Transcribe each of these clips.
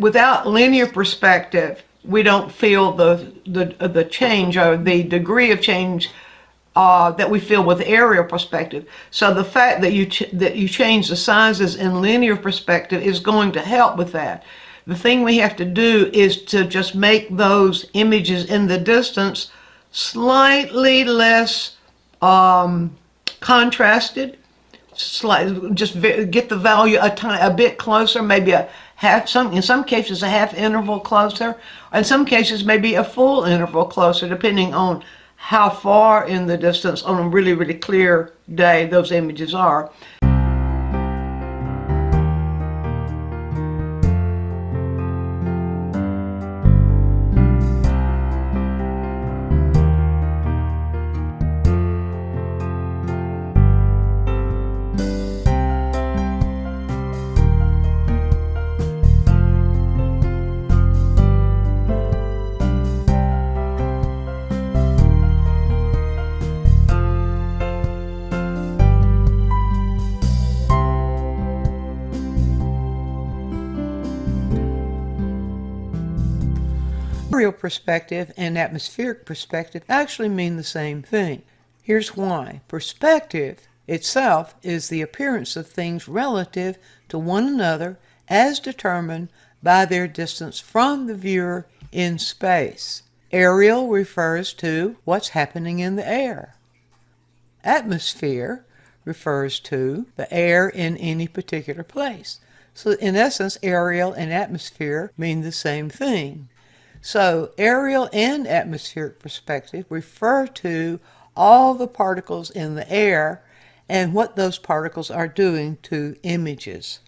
without linear perspective, we don't feel the change or the degree of change that we feel with aerial perspective. So the fact that you change the sizes in linear perspective is going to help with that. The thing we have to do is to just make those images in the distance slightly less contrasted. Just get the value a bit closer, maybe in some cases a half interval closer, in some cases maybe a full interval closer, depending on how far in the distance on a really, really clear day those images are. Aerial perspective and atmospheric perspective actually mean the same thing. Here's why. Perspective itself is the appearance of things relative to one another as determined by their distance from the viewer in space. Aerial refers to what's happening in the air. Atmosphere refers to the air in any particular place. So in essence, aerial and atmosphere mean the same thing. So aerial and atmospheric perspective refer to all the particles in the air and what those particles are doing to images.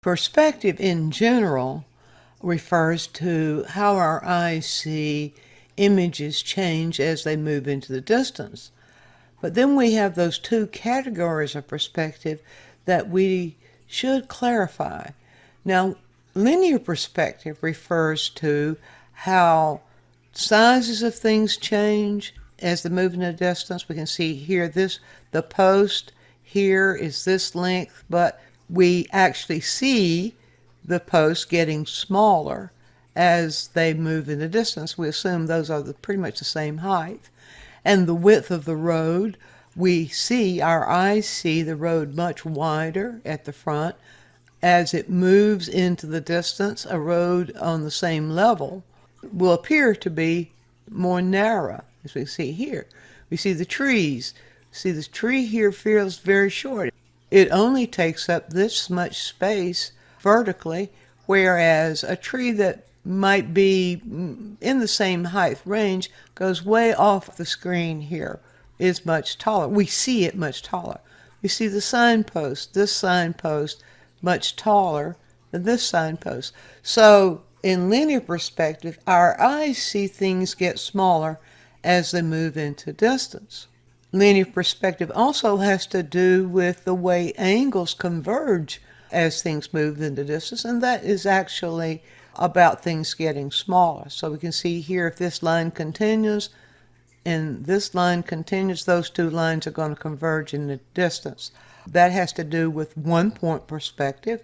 Perspective in general refers to how our eyes see images change as they move into the distance. But then we have those two categories of perspective that we should clarify. Now, linear perspective refers to how sizes of things change as they move in the distance. We can see here the post here is this length, but we actually see the post getting smaller as they move in the distance. We assume those are pretty much the same height. And the width of the road, our eyes see the road much wider at the front. As it moves into the distance, a road on the same level will appear to be more narrow, as we see here. We see the trees. See, this tree here feels very short. It only takes up this much space vertically, whereas a tree that might be in the same height range goes way off the screen here, is much taller. We see it much taller. We see the signpost, this signpost much taller than this signpost. So in linear perspective, our eyes see things get smaller as they move into distance. Linear perspective also has to do with the way angles converge as things move into distance, and that is actually about things getting smaller. So we can see here if this line continues and this line continues, those two lines are going to converge in the distance. That has to do with one-point perspective.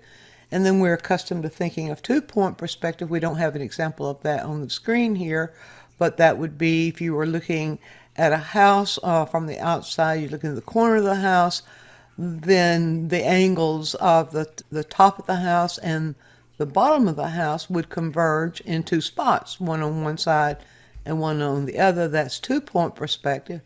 And then we're accustomed to thinking of two-point perspective. We don't have an example of that on the screen here, but that would be if you were looking at a house from the outside, you're looking at the corner of the house, then the angles of the top of the house and the bottom of the house would converge in two spots, one on one side and one on the other. That's two-point perspective.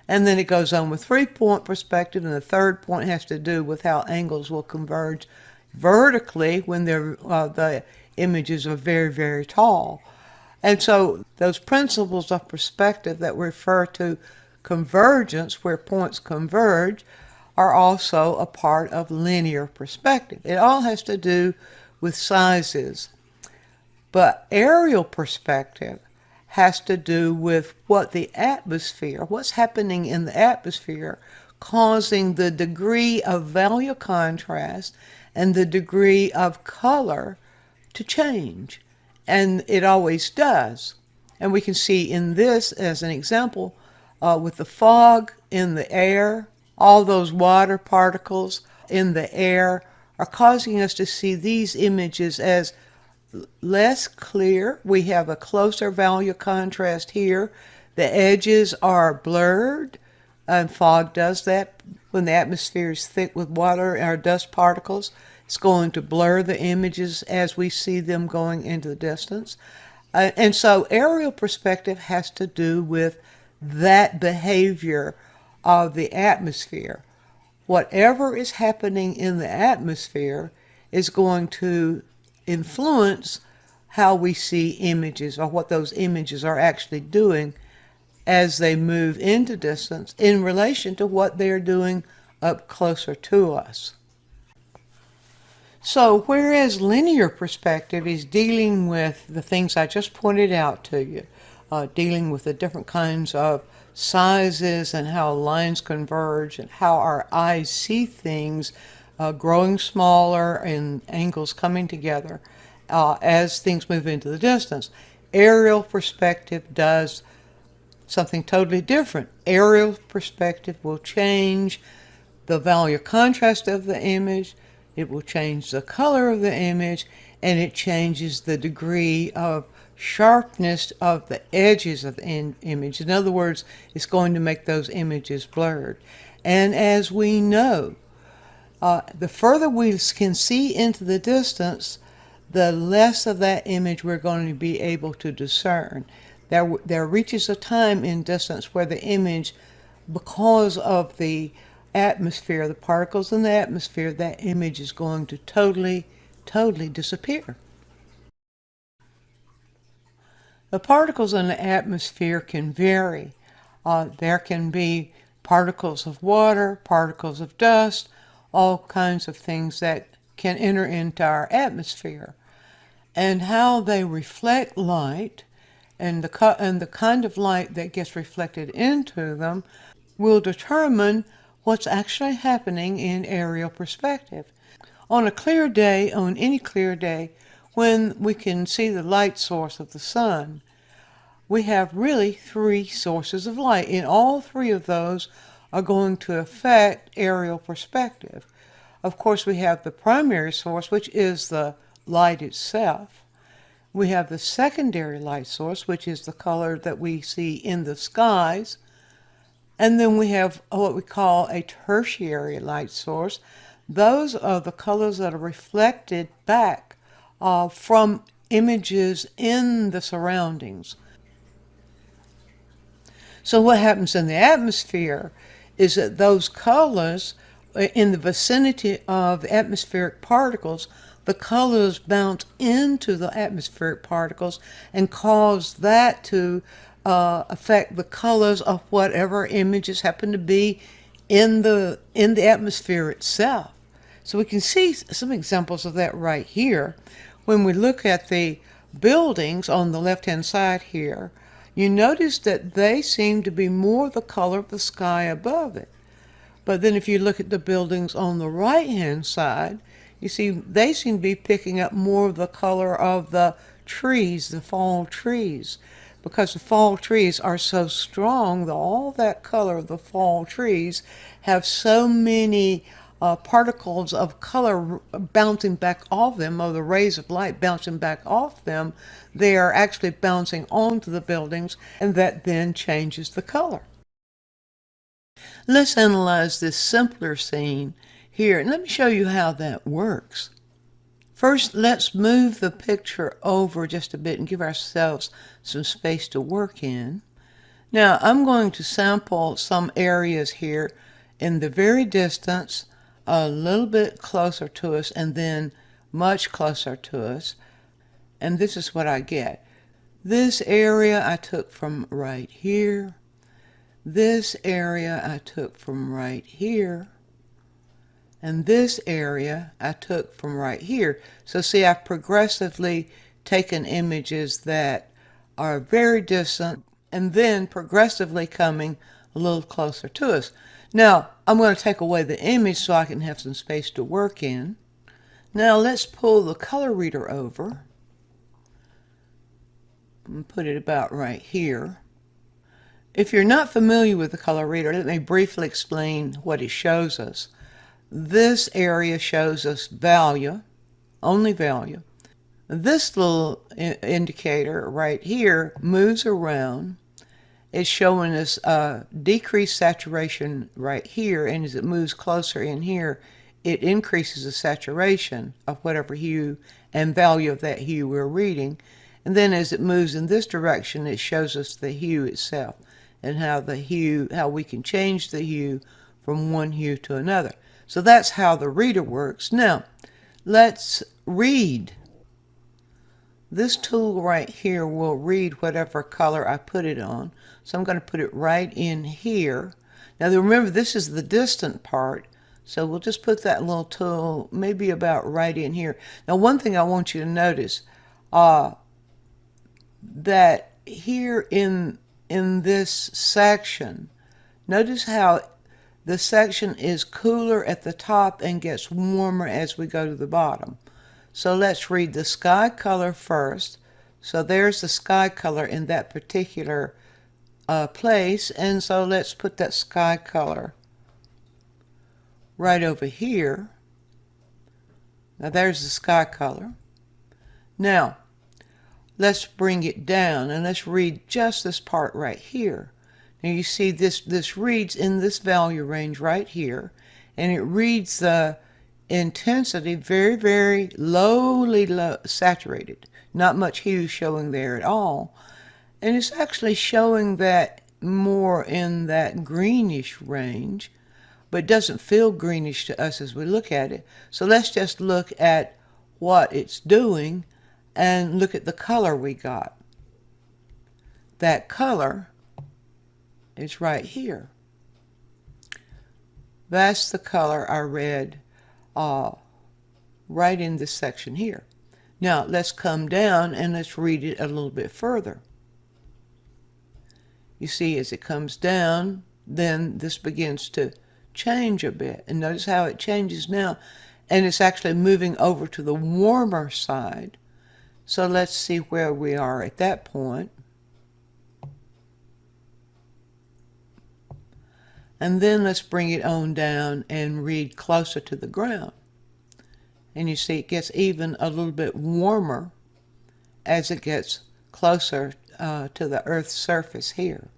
And then it goes on with three-point perspective, and the third point has to do with how angles will converge vertically when the images are very, very tall. And so those principles of perspective that refer to convergence, where points converge, are also a part of linear perspective. It all has to do with sizes. But aerial perspective has to do with what the atmosphere, what's happening in the atmosphere, causing the degree of value contrast and the degree of color to change. And it always does. And we can see in this as an example with the fog in the air, all those water particles in the air are causing us to see these images as less clear. We have a closer value contrast here. The edges are blurred, and fog does that. When the atmosphere is thick with water or dust particles, it's going to blur the images as we see them going into the distance. And so aerial perspective has to do with that behavior of the atmosphere. Whatever is happening in the atmosphere is going to influence how we see images, or what those images are actually doing as they move into distance in relation to what they're doing up closer to us. So whereas linear perspective is dealing with the things I just pointed out to you, dealing with the different kinds of sizes and how lines converge and how our eyes see things growing smaller and angles coming together as things move into the distance. Aerial perspective does something totally different. Aerial perspective will change the value contrast of the image, it will change the color of the image, and it changes the degree of sharpness of the edges of the image. In other words, it's going to make those images blurred. And as we know, the further we can see into the distance, the less of that image we're going to be able to discern. There reaches a time in distance where the image, because of the atmosphere, the particles in the atmosphere, that image is going to totally disappear. The particles in the atmosphere can vary. There can be particles of water, particles of dust, all kinds of things that can enter into our atmosphere. And how they reflect light and the kind of light that gets reflected into them will determine what's actually happening in aerial perspective. On a clear day, on any clear day, when we can see the light source of the sun, we have really three sources of light, and all three of those are going to affect aerial perspective. Of course, we have the primary source, which is the light itself. We have the secondary light source, which is the color that we see in the skies. And then we have what we call a tertiary light source. Those are the colors that are reflected back from images in the surroundings. So what happens in the atmosphere is that those colors in the vicinity of atmospheric particles, the colors bounce into the atmospheric particles and cause that to affect the colors of whatever images happen to be in the atmosphere itself. So we can see some examples of that right here. When we look at the buildings on the left-hand side here, you notice that they seem to be more the color of the sky above it. But then if you look at the buildings on the right-hand side, you see they seem to be picking up more of the color of the trees, the fall trees. Because the fall trees are so strong, all that color of the fall trees have so many particles of color bouncing back off them, or the rays of light bouncing back off them, they are actually bouncing onto the buildings, and that then changes the color. Let's analyze this simpler scene here, and let me show you how that works. First, let's move the picture over just a bit and give ourselves some space to work in. Now, I'm going to sample some areas here in the very distance, a little bit closer to us, and then much closer to us. And this is what I get. This area I took from right here. This area I took from right here. And this area I took from right here. So see, I've progressively taken images that are very distant and then progressively coming a little closer to us. Now, I'm going to take away the image so I can have some space to work in. Now let's pull the color reader over and put it about right here. If you're not familiar with the color reader, let me briefly explain what it shows us. This area shows us value, only value. This little indicator right here moves around. It's showing us decreased saturation right here, and as it moves closer in here, it increases the saturation of whatever hue and value of that hue we're reading. And then as it moves in this direction, it shows us the hue itself and how we can change the hue from one hue to another. So that's how the reader works. Now, let's read. This tool right here will read whatever color I put it on. So I'm going to put it right in here. Now remember, this is the distant part. So we'll just put that little tool maybe about right in here. Now one thing I want you to notice, that here in this section, notice how the section is cooler at the top and gets warmer as we go to the bottom. So let's read the sky color first. So there's the sky color in that particular place. And so let's put that sky color right over here. Now there's the sky color. Now let's bring it down and let's read just this part right here. Now you see this reads in this value range right here, and it reads the intensity very, very lowly saturated. Not much hue showing there at all. And it's actually showing that more in that greenish range, but it doesn't feel greenish to us as we look at it. So let's just look at what it's doing and look at the color we got. That color is right here. That's the color I read right in this section here. Now let's come down and let's read it a little bit further. You see, as it comes down, then this begins to change a bit. And notice how it changes now. And it's actually moving over to the warmer side. So let's see where we are at that point. And then let's bring it on down and read closer to the ground. And you see it gets even a little bit warmer as it gets closer to the Earth's surface here.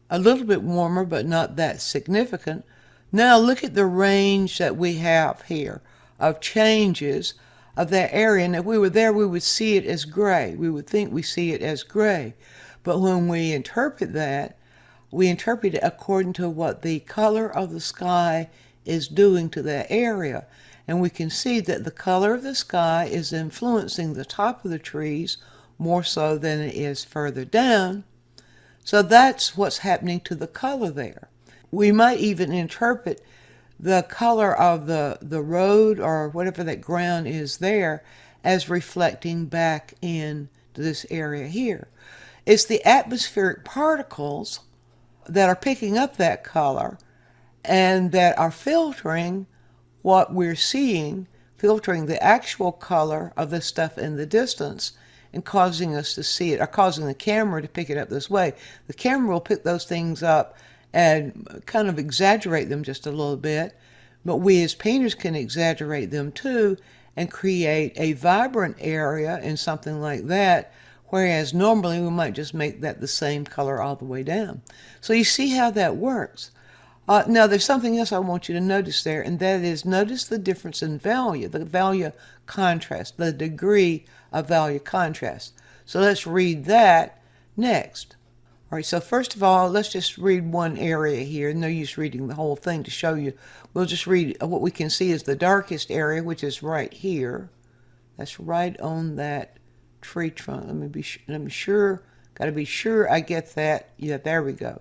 A little bit warmer, but not that significant. Now look at the range that we have here of changes of that area. And if we were there, we would see it as gray. We would think we see it as gray. But when we interpret that, we interpret it according to what the color of the sky is doing to that area. And we can see that the color of the sky is influencing the top of the trees more so than it is further down. So that's what's happening to the color there. We might even interpret the color of the road or whatever that ground is there as reflecting back into this area here. It's the atmospheric particles that are picking up that color and that are filtering what we're seeing, filtering the actual color of the stuff in the distance and causing us to see it, or causing the camera to pick it up this way. The camera will pick those things up and kind of exaggerate them just a little bit, but we as painters can exaggerate them too and create a vibrant area in something like that, whereas normally we might just make that the same color all the way down. So you see how that works. Now there's something else I want you to notice there, and that is notice the difference in value, the value contrast, the degree of value contrast. So let's read that next. All right, so first of all, let's just read one area here. No use reading the whole thing to show you. We'll just read what we can see is the darkest area, which is right here. That's right on that tree trunk. Let me sure, gotta be sure I get that. Yeah, there we go.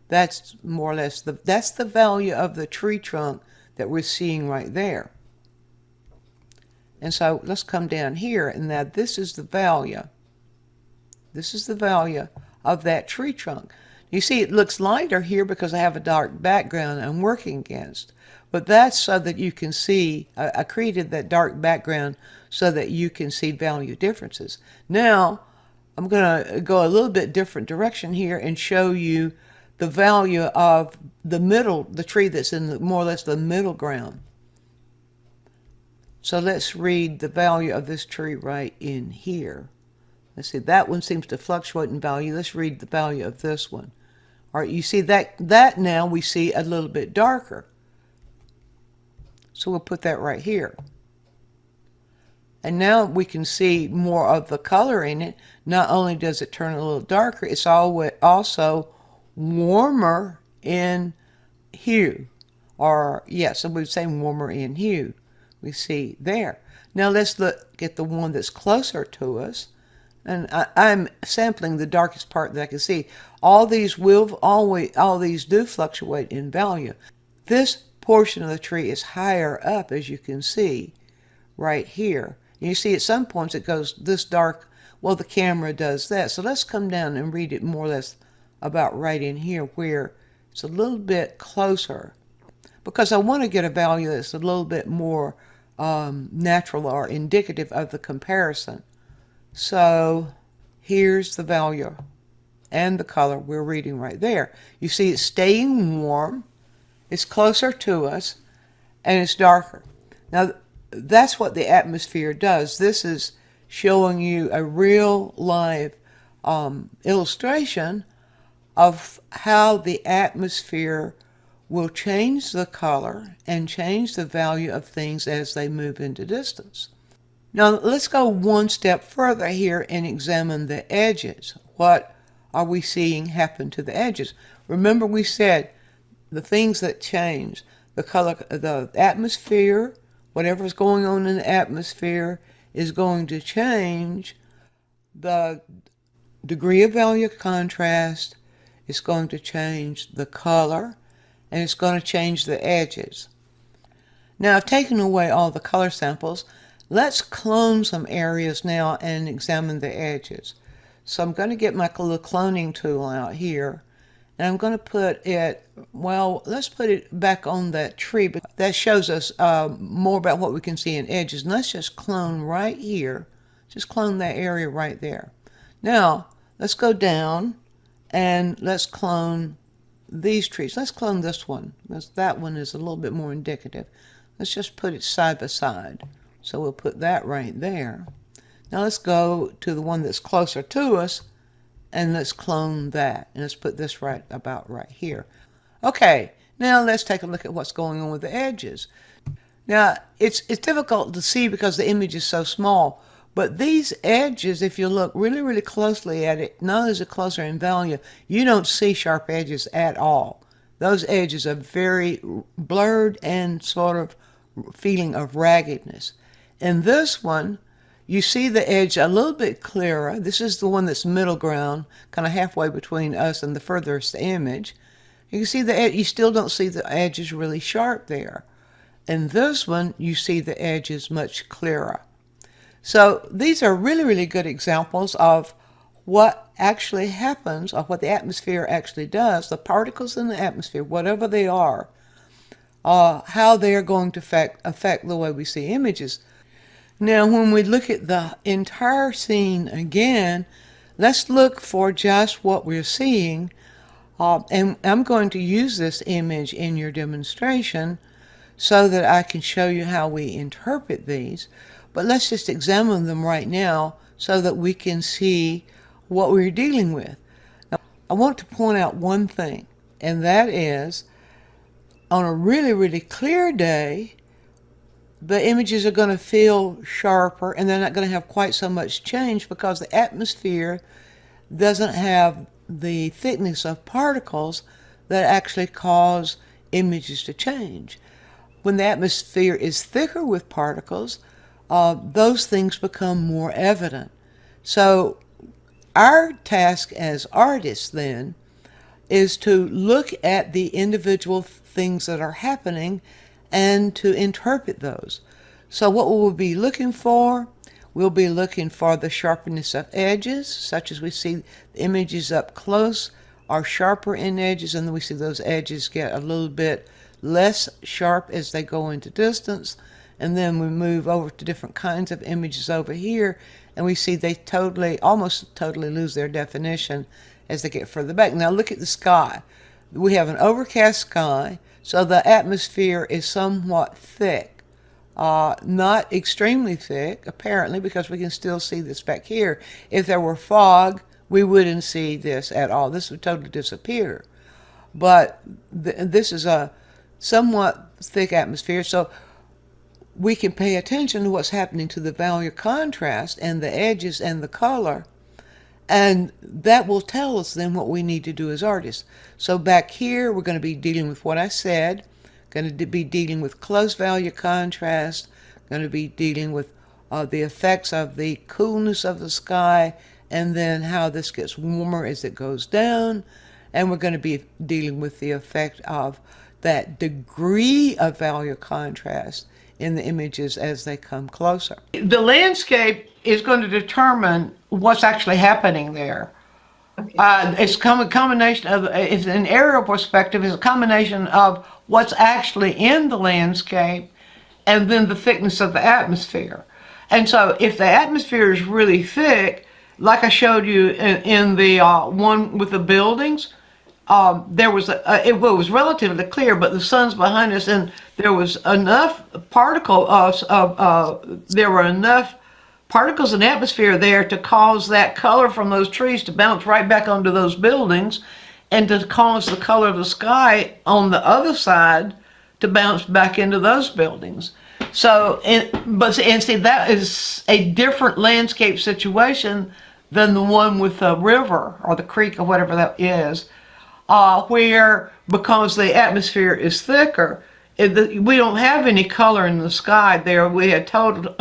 That's more or less that's the value of the tree trunk that we're seeing right there. And so let's come down here, and now this is the value. This is the value of that tree trunk. You see it looks lighter here because I have a dark background I'm working against. But that's so that you can see, I created that dark background so that you can see value differences. Now, I'm going to go a little bit different direction here and show you the value of the tree that's in more or less the middle ground. So let's read the value of this tree right in here. Let's see, that one seems to fluctuate in value. Let's read the value of this one. All right, you see that now we see a little bit darker. So we'll put that right here. And now we can see more of the color in it. Not only does it turn a little darker, it's also warmer in hue. Or, yes, I would say warmer in hue. We see there. Now let's look at the one that's closer to us. And I'm sampling the darkest part that I can see. All these do fluctuate in value. This portion of the tree is higher up, as you can see, right here. And you see at some points it goes this dark. Well, the camera does that. So let's come down and read it more or less about right in here where it's a little bit closer, because I want to get a value that's a little bit more natural or indicative of the comparison. So here's the value and the color we're reading right there. You see it's staying warm, it's closer to us, and it's darker. Now that's what the atmosphere does. This is showing you a real live illustration of how the atmosphere will change the color and change the value of things as they move into distance. Now let's go one step further here and examine the edges. What are we seeing happen to the edges? Remember we said the things that change, the color, the atmosphere, whatever's going on in the atmosphere is going to change the degree of value of contrast, it's going to change the color, and it's going to change the edges. Now I've taken away all the color samples. Let's clone some areas now and examine the edges. So I'm going to get my little cloning tool out here, and I'm going to put it, well, let's put it back on that tree, but that shows us more about what we can see in edges. And let's just clone right here, just clone that area right there. Now let's go down and let's clone these trees. Let's clone this one, because that one is a little bit more indicative. Let's just put it side by side. So we'll put that right there. Now let's go to the one that's closer to us and let's clone that. And let's put this right about right here. Okay, now let's take a look at what's going on with the edges. Now it's difficult to see because the image is so small, but these edges, if you look really, really closely at it, not only is it closer in value, you don't see sharp edges at all. Those edges are very blurred and sort of feeling of raggedness. In this one, you see the edge a little bit clearer. This is the one that's middle ground, kind of halfway between us and the furthest image. You can see the edge, you still don't see the edges really sharp there. In this one, you see the edges much clearer. So these are really, really good examples of what actually happens, or what the atmosphere actually does, the particles in the atmosphere, whatever they are, how they are going to affect the way we see images. Now, when we look at the entire scene again, let's look for just what we're seeing. And I'm going to use this image in your demonstration so that I can show you how we interpret these. But let's just examine them right now so that we can see what we're dealing with. Now, I want to point out one thing, and that is, on a really, really clear day, the images are going to feel sharper and they're not going to have quite so much change because the atmosphere doesn't have the thickness of particles that actually cause images to change. When the atmosphere is thicker with particles, those things become more evident. So our task as artists then is to look at the individual things that are happening and to interpret those. So what we'll be looking for, we'll be looking for the sharpness of edges, such as we see the images up close are sharper in edges, and then we see those edges get a little bit less sharp as they go into distance. And then we move over to different kinds of images over here, and we see they almost totally lose their definition as they get further back. Now look at the sky. We have an overcast sky, so the atmosphere is somewhat thick. Not extremely thick, apparently, because we can still see this back here. If there were fog, we wouldn't see this at all. This would totally disappear. But this is a somewhat thick atmosphere, so we can pay attention to what's happening to the value contrast and the edges and the color, and that will tell us then what we need to do as artists. So back here, we're going to be dealing with what I said, going to be dealing with close value contrast, going to be dealing with the effects of the coolness of the sky, and then how this gets warmer as it goes down. And we're going to be dealing with the effect of that degree of value contrast in the images as they come closer. The landscape is going to determine what's actually happening there. Okay. It's a combination of, it's an aerial perspective, it's a combination of what's actually in the landscape and then the thickness of the atmosphere. And so if the atmosphere is really thick, like I showed you in the one with the buildings, there was it was relatively clear, but the sun's behind us, and there was enough there were enough particles in the atmosphere there to cause that color from those trees to bounce right back onto those buildings, and to cause the color of the sky on the other side to bounce back into those buildings. So, see, that is a different landscape situation than the one with the river or the creek or whatever that is. Where, because the atmosphere is thicker, we don't have any color in the sky there. We had a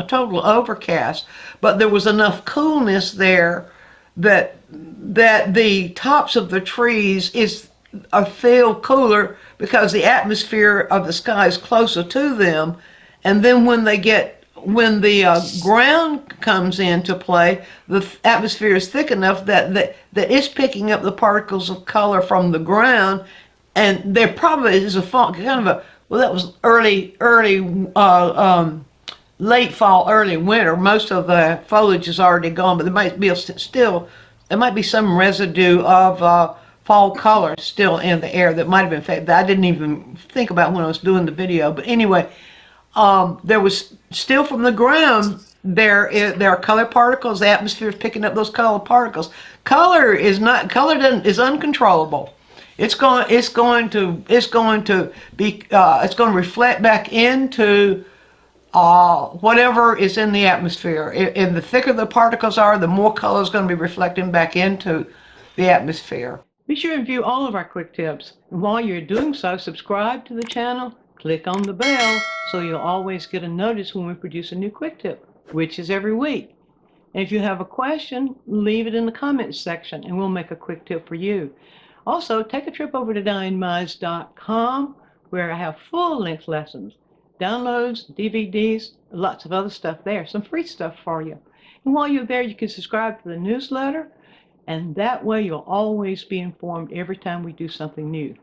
total overcast, but there was enough coolness there that the tops of the trees feel cooler because the atmosphere of the sky is closer to them. And then when the ground comes into play, the atmosphere is thick enough that it's picking up the particles of color from the ground, and there probably is that was late fall, early winter. Most of the foliage is already gone, but there might be some residue of fall color still in the air that might have been faded that I didn't even think about when I was doing the video. But anyway, there was still from the ground, there are color particles. The atmosphere is picking up those color particles. Color is uncontrollable. It's going to reflect back into whatever is in the atmosphere. And the thicker the particles are, the more color is going to be reflecting back into the atmosphere. Be sure and view all of our quick tips. And while you're doing so, subscribe to the channel, click on the bell so you'll always get a notice when we produce a new quick tip, which is every week. And if you have a question, leave it in the comments section and we'll make a quick tip for you. Also, take a trip over to DianneMize.com where I have full-length lessons, downloads, DVDs, lots of other stuff there, some free stuff for you. And while you're there, you can subscribe to the newsletter, and that way you'll always be informed every time we do something new.